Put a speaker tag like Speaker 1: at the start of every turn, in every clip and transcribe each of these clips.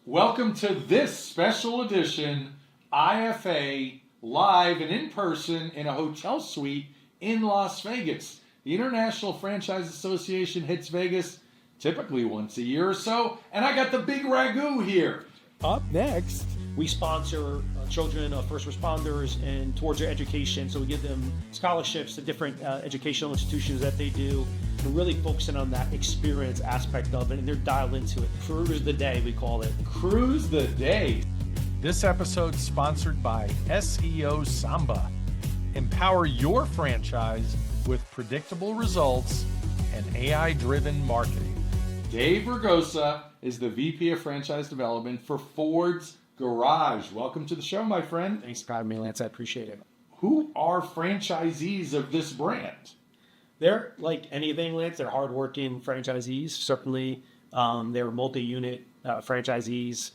Speaker 1: Welcome to this special edition IFA live and in person in a hotel suite in Las Vegas. The International Franchise Association hits Vegas typically once a year or so, and I got the big ragu here.
Speaker 2: Up next, we sponsor children of first responders and towards their education. So we give them scholarships to different educational institutions that they do. We're really focusing on that experience aspect of it, and they're dialed into it. Cruise the day, we call it.
Speaker 1: Cruise the day.
Speaker 3: This episode sponsored by SEO Samba. Empower your franchise with predictable results and AI-driven marketing.
Speaker 1: Dave Burgosa is the VP of Franchise Development for Ford's Garage. Welcome to the show, my friend.
Speaker 2: Thanks for having me, Lance. I appreciate it.
Speaker 1: Who are franchisees of this brand?
Speaker 2: They're like anything, Lance. They're hardworking franchisees. Certainly, they're multi-unit franchisees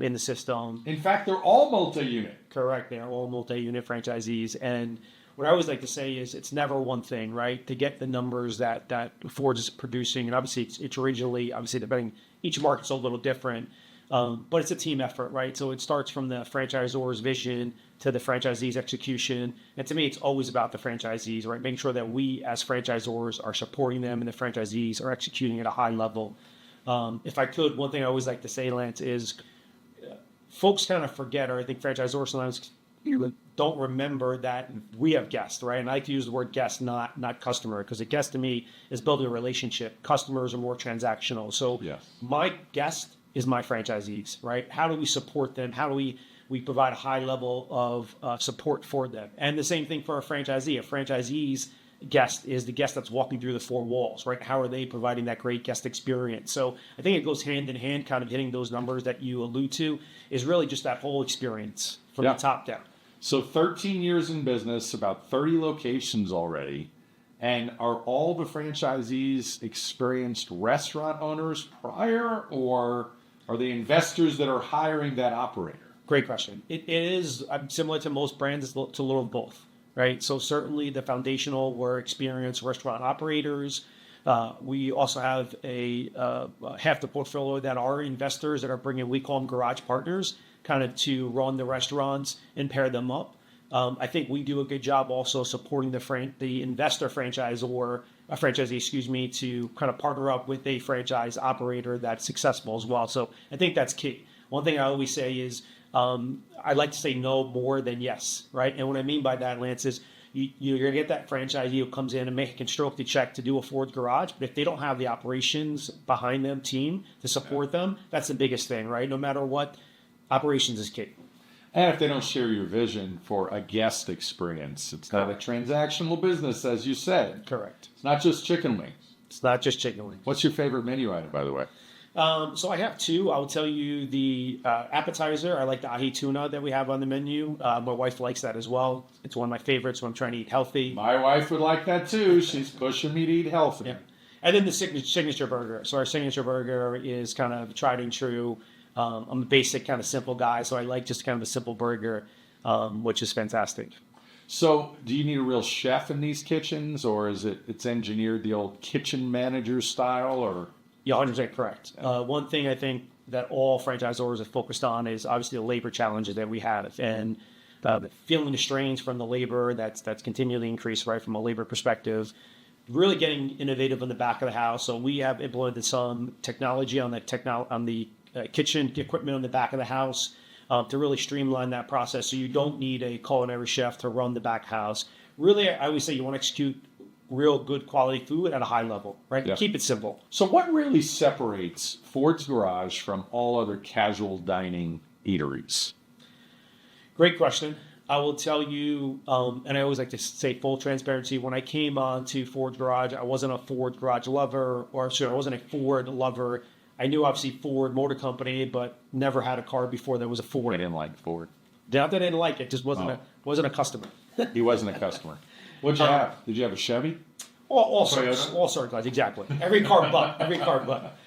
Speaker 2: in the system.
Speaker 1: In fact, they're all multi-unit.
Speaker 2: Correct. They're all multi-unit franchisees. And what I always like to say is it's never one thing, right? To get the numbers that Ford is producing, and obviously it's regionally, obviously depending, each market's a little different, but it's a team effort, right? So it starts from the franchisor's vision to the franchisee's execution. And to me, it's always about the franchisees, right? Making sure that we as franchisors are supporting them and the franchisees are executing at a high level. If I could, one thing I always like to say, Lance, is folks kind of forget, or I think franchisors sometimes don't remember that we have guests, right? And I like to use the word guest, not customer, because a guest to me is building a relationship. Customers are more transactional. So yes. My guest is my franchisees, right? How do we support them? How do we provide a high level of support for them? And the same thing for a franchisee. A franchisee's guest is the guest that's walking through the four walls, right? How are they providing that great guest experience? So I think it goes hand in hand, kind of hitting those numbers that you allude to, is really just that whole experience from the top down.
Speaker 1: So 13 years in business, about 30 locations already. And are all the franchisees experienced restaurant owners prior, or are they investors that are hiring that operator?
Speaker 2: Great question. It is similar to most brands, it's a little of both, right? So certainly the foundational were experienced restaurant operators. We also have half the portfolio that are investors that are bringing, we call them garage partners, kind of to run the restaurants and pair them up. I think we do a good job also supporting the investor franchisor, franchisee, to kind of partner up with a franchise operator that's successful as well. So I think that's key. One thing I always say is I like to say no more than yes, right? And what I mean by that, Lance, is you're going to get that franchisee who comes in and can stroke the check to do a Ford Garage, but if they don't have the operations behind them, team to support them, that's the biggest thing, right? No matter what, operations is key.
Speaker 1: And if they don't share your vision for a guest experience, it's not a transactional business, as you said.
Speaker 2: Correct.
Speaker 1: It's not just chicken wings.
Speaker 2: It's not just chicken wings.
Speaker 1: What's your favorite menu item, by the way?
Speaker 2: So I have two. I'll tell you the appetizer. I like the ahi tuna that we have on the menu. My wife likes that as well. It's one of my favorites when I'm trying to eat healthy.
Speaker 1: My wife would like that too. She's pushing me to eat healthy. Yeah.
Speaker 2: And then the signature burger. So our signature burger is kind of tried and true. I'm a basic kind of simple guy, so I like just kind of a simple burger, which is fantastic.
Speaker 1: So do you need a real chef in these kitchens, or is it's engineered the old kitchen manager style, or?
Speaker 2: Yeah, 100% correct. One thing I think that all franchisors are focused on is obviously the labor challenges that we have, and feeling the strains from the labor that's continually increased, right, from a labor perspective. Really getting innovative in the back of the house. So we have implemented some technology on the kitchen equipment on the back of the house to really streamline that process. So you don't need a culinary chef to run the back house. Really, I always say you want to execute real good quality food at a high level, right? Yeah. Keep it simple.
Speaker 1: So what really separates Ford's Garage from all other casual dining eateries?
Speaker 2: Great question. I will tell you, and I always like to say full transparency, when I came on to Ford's Garage, I wasn't a Ford Garage lover, I wasn't a Ford lover. I knew obviously Ford Motor Company, but never had a car before that was a Ford.
Speaker 1: I didn't like Ford.
Speaker 2: Not that I didn't like it, just wasn't a customer.
Speaker 1: He wasn't a customer. What'd you have? Did you have a Chevy?
Speaker 2: All sorts, exactly. Every car but.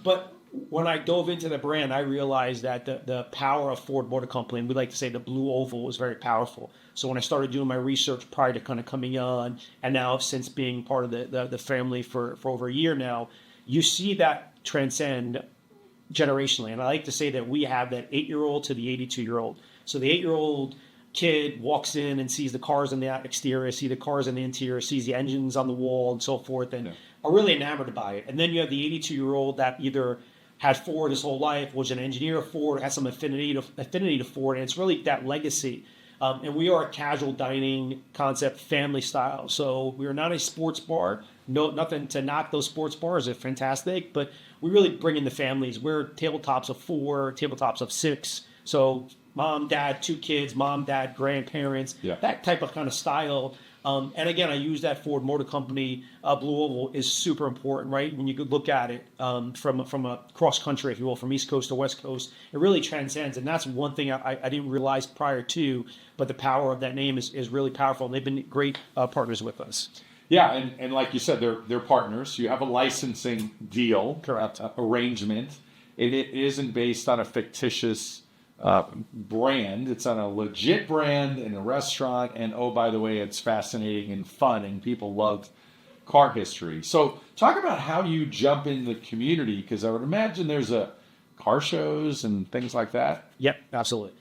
Speaker 2: But when I dove into the brand, I realized that the power of Ford Motor Company, and we like to say the blue oval, was very powerful. So when I started doing my research prior to kind of coming on, and now since being part of the family for over a year now, you see that transcend generationally. And I like to say that we have that 8-year-old to the 82-year-old. So the 8-year-old kid walks in and sees the cars in the exterior, see the cars in the interior, sees the engines on the wall and so forth, and are really enamored by it. And then you have the 82-year-old that either had Ford his whole life, was an engineer of Ford, has some affinity to Ford, and it's really that legacy. And we are a casual dining concept, family style. So we are not a sports bar. No, nothing to knock those sports bars. They're fantastic, but we really bring in the families. We're tabletops of 4, tabletops of 6. So mom, dad, 2 kids, mom, dad, grandparents, that type of kind of style. And again, I use that Ford Motor Company Blue Oval is super important, right? When you could look at it from a cross country, if you will, from East Coast to West Coast, it really transcends. And that's one thing I didn't realize prior to, but the power of that name is really powerful. And they've been great partners with us.
Speaker 1: Yeah, and like you said, they're partners. You have a licensing deal,
Speaker 2: correct,
Speaker 1: arrangement. It isn't based on a fictitious brand. It's on a legit brand in a restaurant, and oh, by the way, it's fascinating and fun, and people love car history. So talk about how you jump in the community, because I would imagine there's car shows and things like that.
Speaker 2: Yep, absolutely.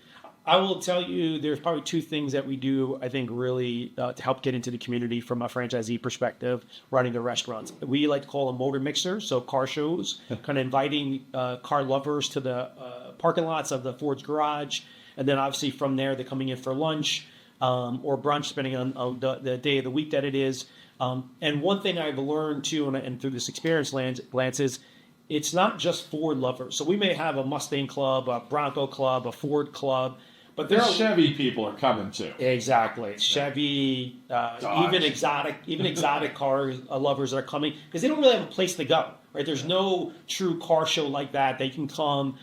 Speaker 2: I will tell you there's probably 2 things that we do, I think, really to help get into the community from a franchisee perspective, running the restaurants. We like to call them motor mixers, so car shows, kind of inviting car lovers to the parking lots of the Ford's garage. And then obviously from there, they're coming in for lunch or brunch, depending on the day of the week that it is. And one thing I've learned too, and through this experience, Lance, is it's not just Ford lovers. So we may have a Mustang club, a Bronco club, a Ford club, but
Speaker 1: the Chevy people are coming too.
Speaker 2: Exactly, Chevy, even exotic car lovers are coming because they don't really have a place to go. Right? There's no true car show like that. They can come,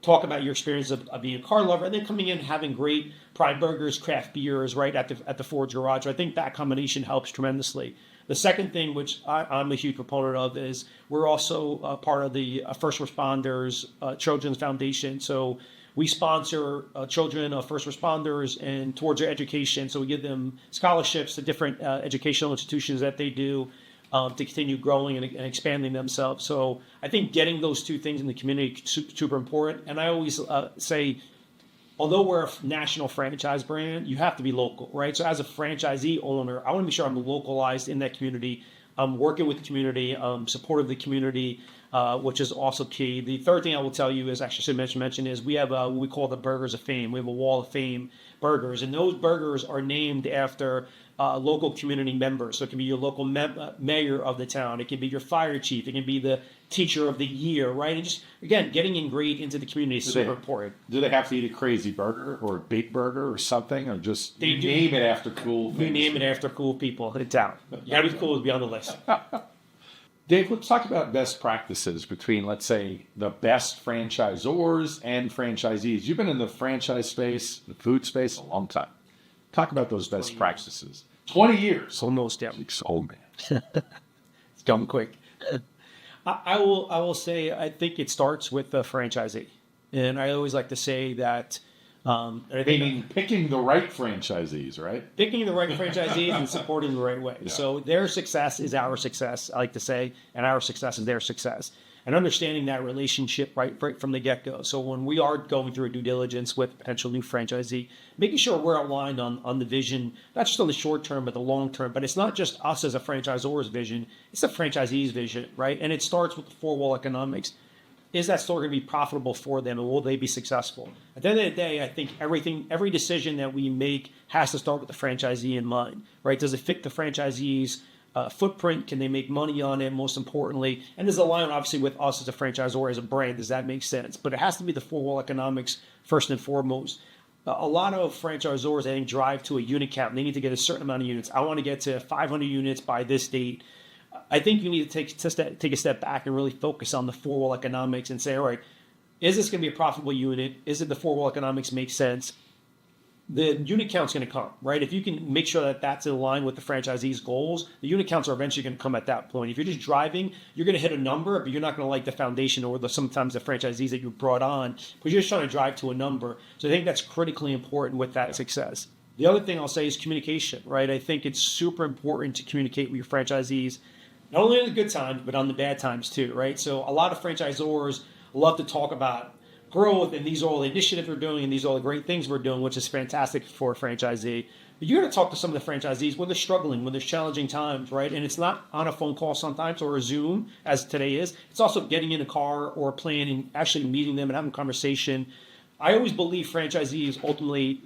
Speaker 2: talk about your experience of being a car lover, and then coming in and having great pride burgers, craft beers, right at the Ford's garage. So I think that combination helps tremendously. The second thing, which I'm a huge proponent of, is we're also part of the First Responders Children's Foundation. So we sponsor children of first responders and towards their education. So we give them scholarships to different educational institutions that they do to continue growing and expanding themselves. So I think getting those 2 things in the community is super important. And I always say, although we're a national franchise brand, you have to be local, right? So as a franchisee owner, I want to make sure I'm localized in that community. I'm working with the community, supportive of the community, which is also key. The third thing I will tell you is, actually should mention is we have what we call the Burgers of Fame. We have a Wall of Fame burgers, and those burgers are named after local community members. So it can be your local mayor of the town. It can be your fire chief. It can be the teacher of the year, right? And just, again, getting ingrained into the community is super important.
Speaker 1: Do they have to eat a crazy burger or a big burger or something, or just name it after cool things?
Speaker 2: We name it after cool people in town. You got to be cool to be on the list.
Speaker 1: Dave, let's talk about best practices between, let's say, the best franchisors and franchisees. You've been in the franchise space, the food space, a long time. Talk about those best practices. 20 years.
Speaker 2: Almost, yeah.
Speaker 1: Old man.
Speaker 2: It's coming quick. I will say, I think it starts with the franchisee. And I always like to say that
Speaker 1: picking the right franchisees, right?
Speaker 2: Picking the right franchisees and supporting the right way. Yeah. So their success is our success, I like to say, and our success is their success. And understanding that relationship right from the get-go. So when we are going through a due diligence with a potential new franchisee, making sure we're aligned on the vision, not just on the short term, but the long term. But it's not just us as a franchisor's vision, it's the franchisee's vision, right? And it starts with the 4-wall economics. Is that store going to be profitable for them, and will they be successful? At the end of the day, I think every decision that we make has to start with the franchisee in mind, right? Does it fit the franchisee's footprint? Can they make money on it, most importantly? And there's a line, obviously, with us as a franchisor, as a brand. Does that make sense? But it has to be the 4-wall economics first and foremost. A lot of franchisors, I think, drive to a unit count, and they need to get a certain amount of units. I want to get to 500 units by this date. I think you need to take a step back and really focus on the 4-wall economics and say, all right, is this going to be a profitable unit? Is it the 4-wall economics make sense? The unit count's going to come, right? If you can make sure that that's in line with the franchisee's goals, the unit counts are eventually going to come at that point. If you're just driving, you're going to hit a number, but you're not going to like the foundation or sometimes the franchisees that you brought on, because you're just trying to drive to a number. So I think that's critically important with that success. The other thing I'll say is communication, right? I think it's super important to communicate with your franchisees, not only in the good times, but on the bad times too, right? So a lot of franchisors love to talk about growth, and these are all the initiatives we're doing, and these are all the great things we're doing, which is fantastic for a franchisee. But you're going to talk to some of the franchisees when they're struggling, when there's challenging times, right? And it's not on a phone call sometimes or a Zoom, as today is. It's also getting in a car or a plane and actually meeting them and having a conversation. I always believe franchisees ultimately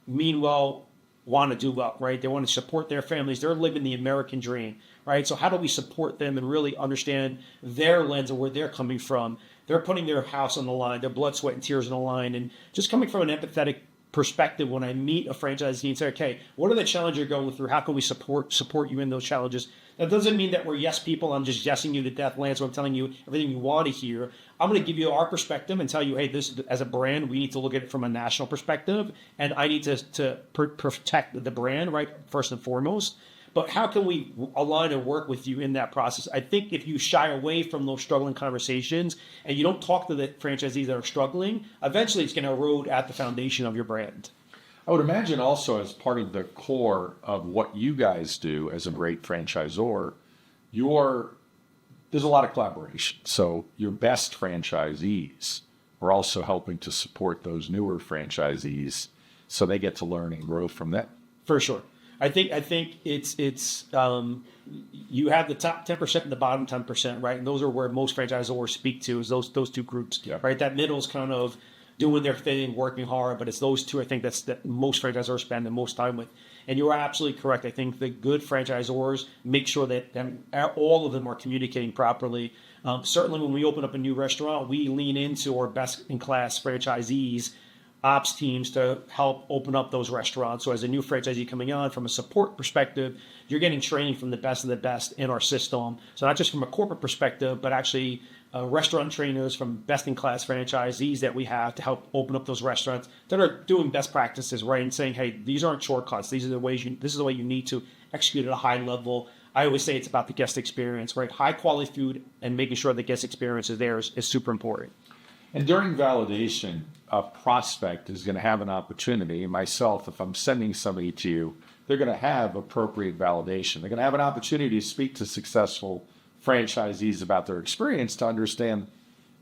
Speaker 2: mean well, want to do well, right? They want to support their families. They're living the American dream, right? So how do we support them and really understand their lens of where they're coming from? They're putting their house on the line, their blood, sweat, and tears on the line, and just coming from an empathetic perspective when I meet a franchisee and say, okay, what are the challenges you're going through? How can we support you in those challenges? That doesn't mean that we're yes people. I'm just yesing you to death, Lance. So I'm telling you everything you want to hear. I'm going to give you our perspective and tell you, hey, this as a brand, we need to look at it from a national perspective, and I need to protect the brand, right, first and foremost. But how can we align and work with you in that process? I think if you shy away from those struggling conversations and you don't talk to the franchisees that are struggling, eventually it's going to erode at the foundation of your brand.
Speaker 1: I would imagine also as part of the core of what you guys do as a great franchisor, there's a lot of collaboration. So your best franchisees are also helping to support those newer franchisees so they get to learn and grow from them.
Speaker 2: For sure. I think it's you have the top 10% and the bottom 10%, right? And those are where most franchisors speak to, is those two groups,
Speaker 1: Yep.
Speaker 2: right? That middle is kind of doing their thing, working hard, but it's those two I think that most franchisors spend the most time with. And you're absolutely correct. I think the good franchisors make sure that all of them are communicating properly. Certainly when we open up a new restaurant, we lean into our best-in-class franchisees, ops teams to help open up those restaurants. So as a new franchisee coming on, from a support perspective, you're getting training from the best of the best in our system. So not just from a corporate perspective, but actually restaurant trainers from best-in-class franchisees that we have to help open up those restaurants that are doing best practices, right? And saying, hey, these aren't shortcuts. These are the ways this is the way you need to execute at a high level. I always say it's about the guest experience, right? High quality food and making sure the guest experience is there is super important.
Speaker 1: And during validation, a prospect is going to have an opportunity. Myself, if I'm sending somebody to you, they're going to have appropriate validation. They're going to have an opportunity to speak to successful franchisees about their experience to understand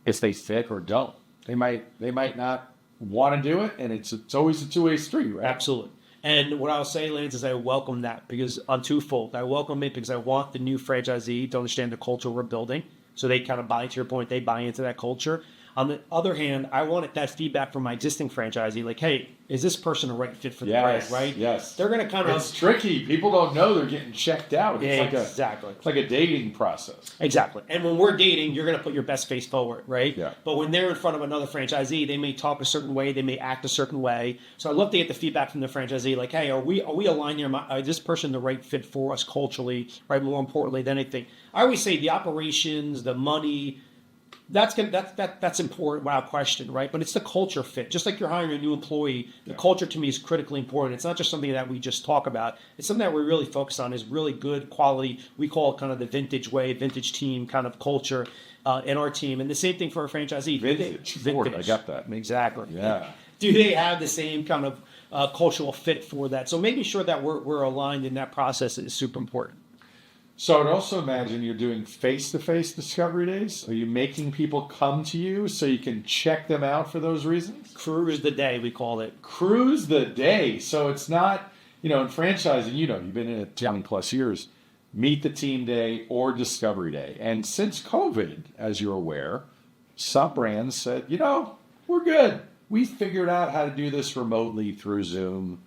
Speaker 1: if they fit or don't. They might not want to do it, and it's always a two-way street, right?
Speaker 2: Absolutely. And what I'll say, Lance, is I welcome that because on twofold. I welcome it because I want the new franchisee to understand the culture we're building. So they kind of buy, to your point, they buy into that culture. On the other hand, I wanted that feedback from my existing franchisee, like, hey, is this person a right fit for the brand, right?
Speaker 1: Yes.
Speaker 2: They're going to kind of...
Speaker 1: It's tricky. People don't know they're getting checked out. It's
Speaker 2: exactly.
Speaker 1: It's like a dating process.
Speaker 2: Exactly. And when we're dating, you're going to put your best face forward, right?
Speaker 1: Yeah.
Speaker 2: But when they're in front of another franchisee, they may talk a certain way, they may act a certain way. So I'd love to get the feedback from the franchisee, like, hey, are we aligned here? Is this person the right fit for us culturally, right? More importantly than anything. I always say the operations, the money... That's important without question, right? But it's the culture fit. Just like you're hiring a new employee, the culture to me is critically important. It's not just something that we just talk about. It's something that we really focus on is really good quality. We call it kind of the vintage way, vintage team kind of culture in our team. And the same thing for a franchisee.
Speaker 1: Vintage. I got that.
Speaker 2: Exactly.
Speaker 1: Yeah.
Speaker 2: Do they have the same kind of cultural fit for that? So making sure that we're aligned in that process is super important.
Speaker 1: So I'd also imagine you're doing face-to-face discovery days. Are you making people come to you so you can check them out for those reasons?
Speaker 2: Cruise the day, we call it.
Speaker 1: Cruise the day. So it's not, in franchising, you've been in it 20 plus years, meet the team day or discovery day. And since COVID, as you're aware, some brands said, we're good. We figured out how to do this remotely through Zoom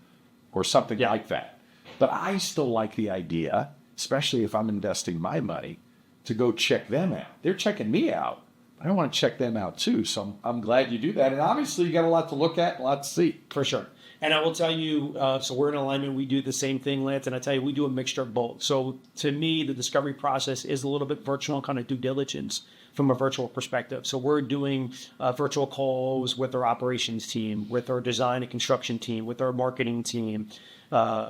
Speaker 1: or something like that. But I still like the idea, especially if I'm investing my money, to go check them out. They're checking me out. I want to check them out too. So I'm glad you do that. And obviously you got a lot to look at, a lot to see.
Speaker 2: For sure. And I will tell you, so we're in alignment. We do the same thing, Lance. And I tell you, we do a mixture of both. So to me, the discovery process is a little bit virtual, kind of due diligence from a virtual perspective. So we're doing virtual calls with our operations team, with our design and construction team, with our marketing team,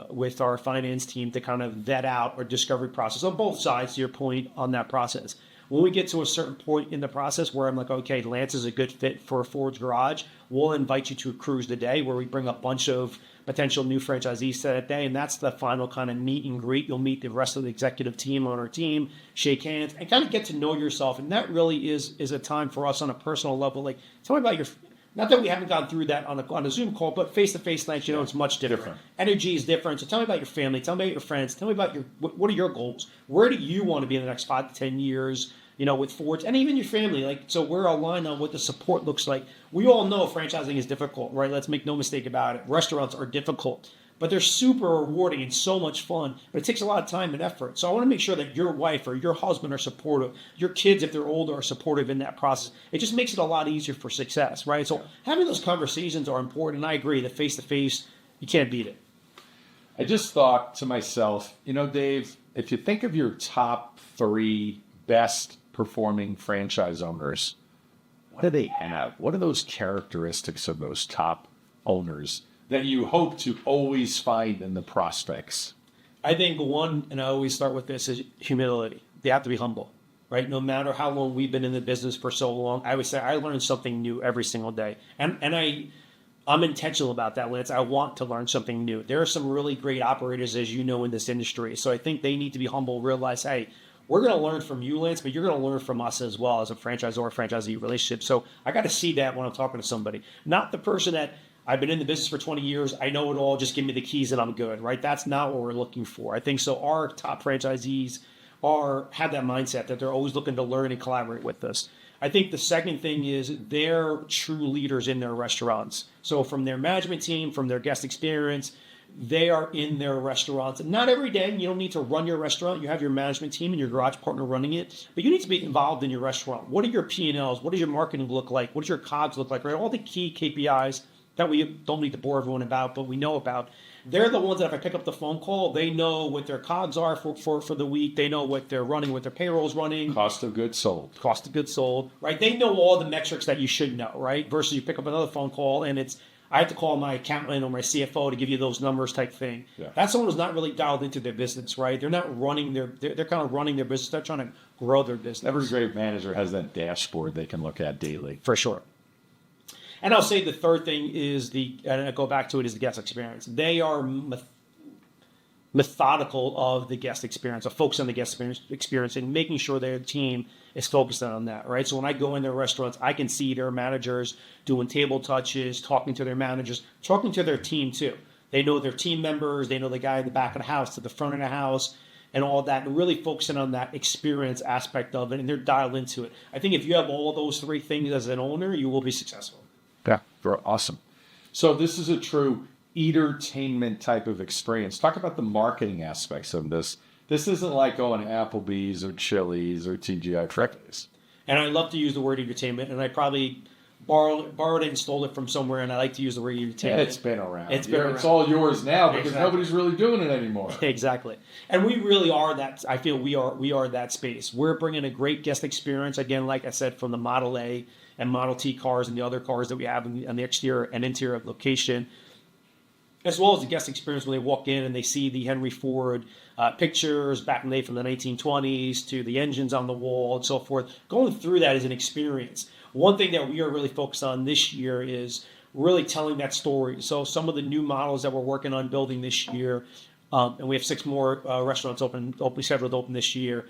Speaker 2: with our finance team to kind of vet out our discovery process on both sides, to your point, on that process. When we get to a certain point in the process where I'm like, okay, Lance is a good fit for Ford's Garage, we'll invite you to a cruise today where we bring a bunch of potential new franchisees to that day. And that's the final kind of meet and greet. You'll meet the rest of the executive team on our team, shake hands, and kind of get to know yourself. And that really is a time for us on a personal level. Like, tell me about your, not that we haven't gone through that on a Zoom call, but face-to-face, Lance, you know, it's much different. Energy is different. So tell me about your family. Tell me about your friends. Tell me about what are your goals? Where do you want to be in the next 5 to 10 years? You know, with Fords and even your family. Like, so we're aligned on what the support looks like. We all know franchising is difficult, right? Let's make no mistake about it. Restaurants are difficult, but they're super rewarding and so much fun. But it takes a lot of time and effort. So I want to make sure that your wife or your husband are supportive. Your kids, if they're older, are supportive in that process. It just makes it a lot easier for success, right? So having those conversations are important. And I agree that face-to-face, you can't beat it.
Speaker 1: I just thought to myself, you know, Dave, if you think of your top 3 best performing franchise owners, what do they have? What are those characteristics of those top owners that you hope to always find in the prospects?
Speaker 2: I think one, and I always start with this, is humility. They have to be humble, right? No matter how long we've been in the business for so long, I would say I learn something new every single day. And I'm intentional about that, Lance. I want to learn something new. There are some really great operators, as you know, in this industry. So I think they need to be humble, realize, hey, we're going to learn from you, Lance, but you're going to learn from us as well as a franchisor-franchisee relationship. So I got to see that when I'm talking to somebody. Not the person that I've been in the business for 20 years, I know it all, just give me the keys and I'm good, right? That's not what we're looking for. I think so our top franchisees have that mindset that they're always looking to learn and collaborate with us. I think the second thing is they're true leaders in their restaurants. So from their management team, from their guest experience, they are in their restaurants. And not every day. You don't need to run your restaurant. You have your management team and your garage partner running it. But you need to be involved in your restaurant. What are your P&Ls? What does your marketing look like? What does your COGS look like? Right? All the key KPIs that we don't need to bore everyone about, but we know about. They're the ones that if I pick up the phone call, they know what their COGS are for the week. They know what they're running, what their payroll's running.
Speaker 1: Cost of goods sold.
Speaker 2: Cost of goods sold, right? They know all the metrics that you should know, right? Versus you pick up another phone call and I have to call my accountant or my CFO to give you those numbers type thing. Yeah. That's someone who's not really dialed into their business, right? They're not running they're kind of running their business. They're trying to grow their business.
Speaker 1: Every great manager has that dashboard they can look at daily.
Speaker 2: For sure. And I'll say the third thing is and I go back to it, is the guest experience. They are methodical of the guest experience, or focus on the guest experience and making sure their team is focused on that, right? So when I go in their restaurants, I can see their managers doing table touches, talking to their managers, talking to their team too. They know their team members, they know the guy in the back of the house to the front of the house and all that, and really focusing on that experience aspect of it, and they're dialed into it. I think if you have all those 3 things as an owner, you will be successful.
Speaker 1: Yeah, awesome. So this is a true entertainment type of experience. Talk about the marketing aspects of this. This isn't like going to Applebee's or Chili's or TGI Fridays.
Speaker 2: And I love to use the word entertainment, and I probably borrowed it and stole it from somewhere, and I like to use the word entertainment.
Speaker 1: Yeah, it's been around. It's all yours now because nobody's really doing it anymore.
Speaker 2: Exactly. And we really are that. I feel we are that space. We're bringing a great guest experience, again, like I said, from the Model A and Model T cars and the other cars that we have on the exterior and interior of location, as well as the guest experience when they walk in and they see the Henry Ford pictures back in the day from the 1920s to the engines on the wall and so forth. Going through that is an experience. One thing that we are really focused on this year is really telling that story. So some of the new models that we're working on building this year, and we have 6 more restaurants scheduled to open this year,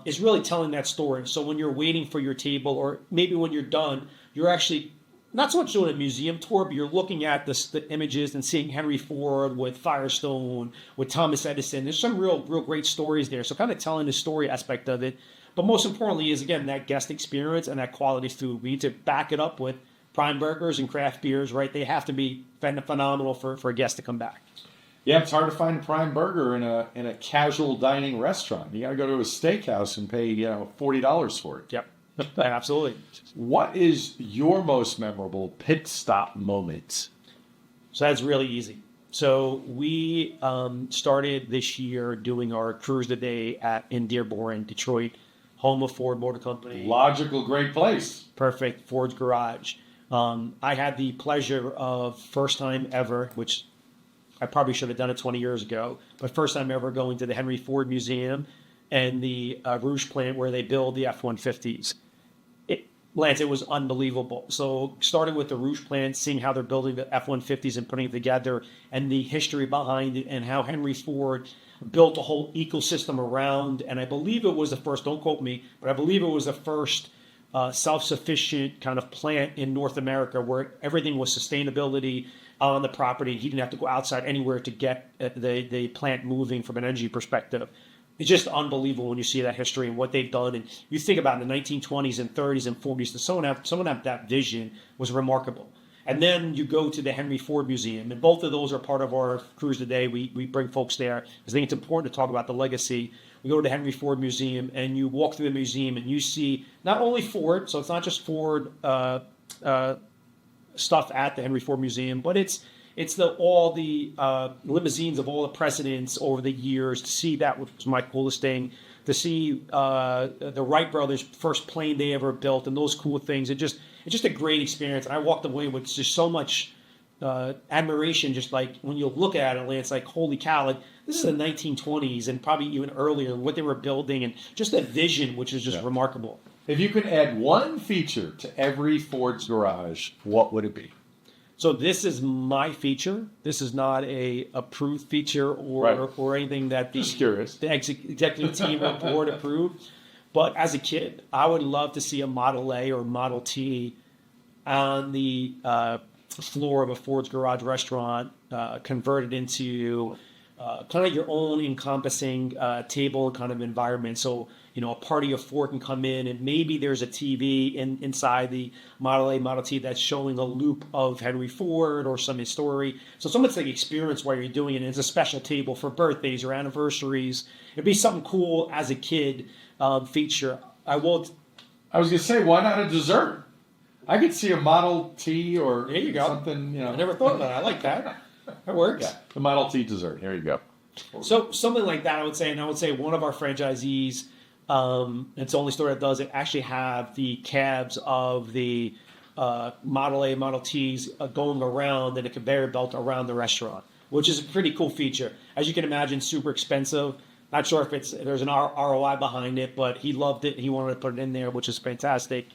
Speaker 2: is really telling that story. So when you're waiting for your table, or maybe when you're done, you're actually not so much doing a museum tour, but you're looking at the images and seeing Henry Ford with Firestone, with Thomas Edison. There's some real great stories there. So kind of telling the story aspect of it. But most importantly is, again, that guest experience and that quality food. We need to back it up with prime burgers and craft beers, right? They have to be phenomenal for a guest to come back.
Speaker 1: Yeah, it's hard to find a prime burger in a casual dining restaurant. You got to go to a steakhouse and pay $40 for it.
Speaker 2: Yep, absolutely.
Speaker 1: What is your most memorable pit stop moment?
Speaker 2: So that's really easy. So we started this year doing our cruise today in Dearborn, Detroit, home of Ford Motor Company.
Speaker 1: Logical, great place.
Speaker 2: Perfect, Ford's Garage. I had the pleasure of first time ever, which I probably should have done it 20 years ago, but first time ever going to the Henry Ford Museum and the Rouge plant where they build the F-150s. Lance, it was unbelievable. So starting with the Rouge plant, seeing how they're building the F-150s and putting it together, and the history behind it, and how Henry Ford built a whole ecosystem around, and I believe it was the first, don't quote me, but I believe it was the first self-sufficient kind of plant in North America where everything was sustainability on the property. He didn't have to go outside anywhere to get the plant moving from an energy perspective. It's just unbelievable when you see that history and what they've done. And you think about in the 1920s and 30s and 40s, to someone have that vision was remarkable. And then you go to the Henry Ford Museum, and both of those are part of our cruise today. We bring folks there because I think it's important to talk about the legacy. We go to the Henry Ford Museum, and you walk through the museum, and you see not only Ford, so it's not just Ford stuff at the Henry Ford Museum, but it's all the limousines of all the presidents over the years. To see that was my coolest thing. To see the Wright brothers' first plane they ever built, and those cool things. It's just a great experience. And I walked away with just so much admiration. Just like when you look at it, it's like, holy cow! Like this is the 1920s and probably even earlier. What they were building and just that vision, which is just remarkable.
Speaker 1: If you could add one feature to every Ford's garage, what would it be?
Speaker 2: So this is my feature. This is not a approved feature or anything that the executive team or board approved. But as a kid, I would love to see a Model A or Model T on the floor of a Ford's Garage restaurant converted into kind of your own encompassing table kind of environment. So, a party of four can come in, and maybe there's a TV inside the Model A, Model T that's showing a loop of Henry Ford or some story. So someone's like experience while you're doing it. And it's a special table for birthdays or anniversaries. It'd be something cool as a kid feature. I was
Speaker 1: going to say, why not a dessert? I could see a Model T or
Speaker 2: there you go.
Speaker 1: Something,
Speaker 2: I never thought of that. I like that. That works.
Speaker 1: Yeah, the Model T dessert. Here you go.
Speaker 2: So something like that, I would say, and I would say one of our franchisees, it's the only store that does it, actually have the cabs of the Model A, Model Ts going around in a conveyor belt around the restaurant, which is a pretty cool feature. As you can imagine, super expensive. Not sure if there's an ROI behind it, but he loved it. He wanted to put it in there, which is fantastic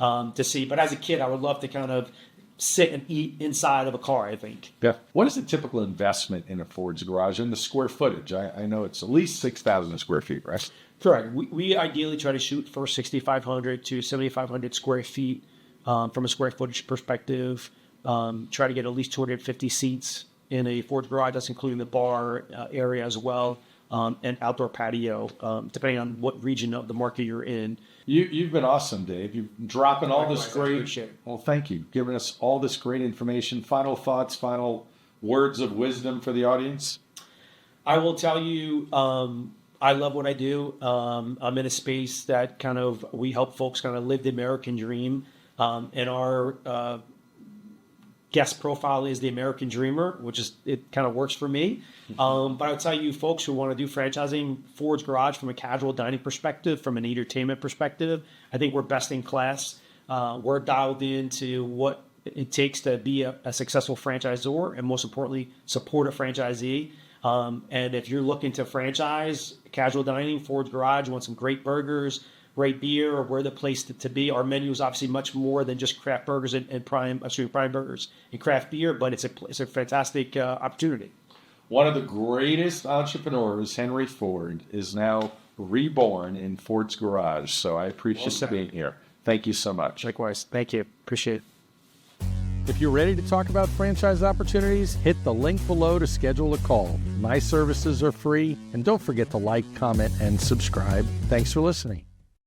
Speaker 2: to see. But as a kid, I would love to kind of sit and eat inside of a car, I think.
Speaker 1: Yeah. What is the typical investment in a Ford's garage and the square footage? I know it's at least 6,000 square feet, right?
Speaker 2: Correct. We ideally try to shoot for 6,500 to 7,500 square feet from a square footage perspective. Try to get at least 250 seats in a Ford's garage. That's including the bar area as well, and outdoor patio, depending on what region of the market you're in.
Speaker 1: You've been awesome, Dave. You're dropping all this great.
Speaker 2: Shit.
Speaker 1: Well, thank you. Giving us all this great information. Final thoughts, final words of wisdom for the audience?
Speaker 2: I will tell you, I love what I do. I'm in a space that kind of, we help folks kind of live the American dream. And our guest profile is the American dreamer, which is, it kind of works for me. But I would tell you folks who want to do franchising Ford's Garage from a casual dining perspective, from an entertainment perspective, I think we're best in class. We're dialed into what it takes to be a successful franchisor, and most importantly, support a franchisee. And if you're looking to franchise casual dining, Ford's Garage, want some great burgers, great beer, we're the place to be. Our menu is obviously much more than just craft burgers and prime burgers and craft beer, but it's a fantastic opportunity.
Speaker 1: One of the greatest entrepreneurs, Henry Ford, is now reborn in Ford's Garage. So I appreciate being here. Thank you so much.
Speaker 2: Likewise. Thank you. Appreciate it.
Speaker 3: If you're ready to talk about franchise opportunities, hit the link below to schedule a call. My services are free, and don't forget to like, comment, and subscribe. Thanks for listening.